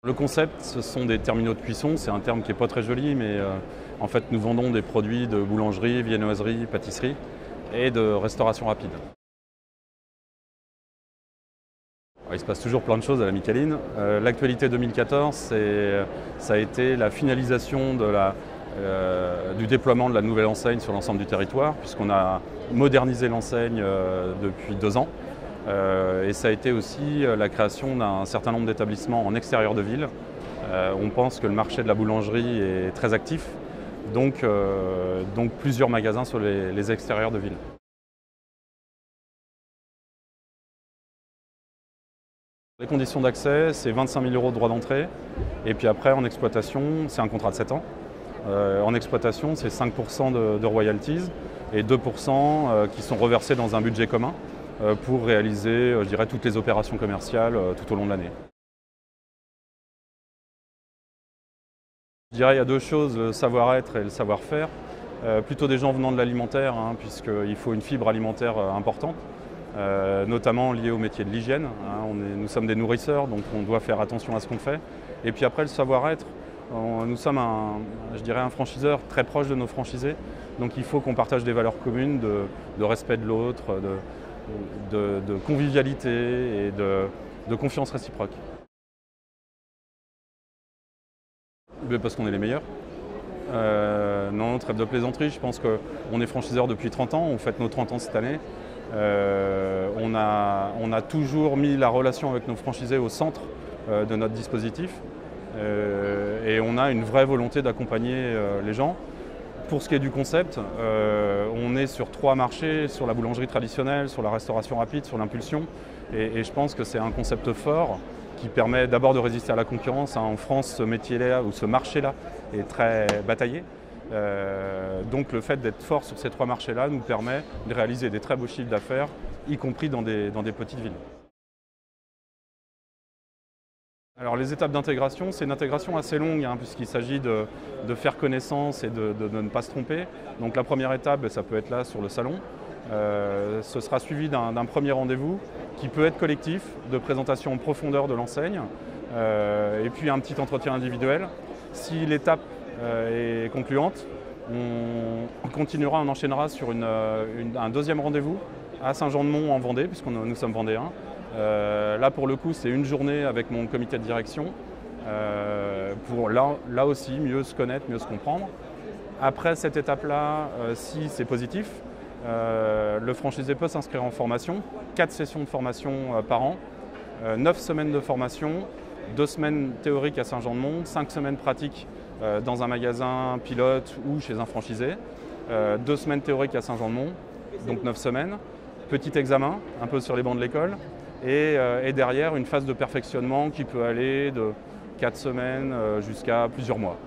Le concept, ce sont des terminaux de cuisson. C'est un terme qui n'est pas très joli, mais en fait, nous vendons des produits de boulangerie, viennoiserie, pâtisserie et de restauration rapide. Alors, il se passe toujours plein de choses à la Micaline. L'actualité 2014, ça a été la finalisation du déploiement de la nouvelle enseigne sur l'ensemble du territoire, puisqu'on a modernisé l'enseigne depuis 2 ans. Et ça a été aussi la création d'un certain nombre d'établissements en extérieur de ville. On pense que le marché de la boulangerie est très actif, donc plusieurs magasins sur les extérieurs de ville. Les conditions d'accès, c'est 25 000 € de droit d'entrée. Et puis après, en exploitation, c'est un contrat de 7 ans. En exploitation, c'est 5% de royalties et 2% qui sont reversés dans un budget commun pour réaliser, je dirais, toutes les opérations commerciales tout au long de l'année. Je dirais qu'il y a 2 choses, le savoir-être et le savoir-faire. Plutôt des gens venant de l'alimentaire, puisqu'il faut une fibre alimentaire importante, notamment liée au métier de l'hygiène. Nous sommes des nourrisseurs, donc on doit faire attention à ce qu'on fait. Et puis après, le savoir-être, nous sommes un franchiseur très proche de nos franchisés, donc il faut qu'on partage des valeurs communes de respect de l'autre, de convivialité et de confiance réciproque. Parce qu'on est les meilleurs. Non, trêve de plaisanterie, je pense qu'on est franchiseur depuis 30 ans, on fête nos 30 ans cette année. On a toujours mis la relation avec nos franchisés au centre de notre dispositif et on a une vraie volonté d'accompagner les gens. Pour ce qui est du concept, on est sur 3 marchés, sur la boulangerie traditionnelle, sur la restauration rapide, sur l'impulsion. Et je pense que c'est un concept fort qui permet d'abord de résister à la concurrence. En France, ce métier-là ou ce marché-là est très bataillé. Donc le fait d'être fort sur ces 3 marchés-là nous permet de réaliser des très beaux chiffres d'affaires, y compris dans des petites villes. Alors les étapes d'intégration, c'est une intégration assez longue puisqu'il s'agit de faire connaissance et de ne pas se tromper. Donc la première étape, ça peut être là sur le salon. Ce sera suivi d'un premier rendez-vous qui peut être collectif, de présentation en profondeur de l'enseigne et puis un petit entretien individuel. Si l'étape est concluante, on continuera, on enchaînera sur un deuxième rendez-vous à Saint-Jean-de-Mont en Vendée, puisque nous sommes vendéens. Là pour le coup c'est une journée avec mon comité de direction pour là aussi mieux se connaître, mieux se comprendre. Après cette étape-là, si c'est positif, le franchisé peut s'inscrire en formation, 4 sessions de formation par an, 9 semaines de formation, 2 semaines théoriques à Saint-Jean-de-Mont, 5 semaines pratiques dans un magasin pilote ou chez un franchisé, 2 semaines théoriques à Saint-Jean-de-Mont, donc 9 semaines, petit examen un peu sur les bancs de l'école et derrière une phase de perfectionnement qui peut aller de 4 semaines jusqu'à plusieurs mois.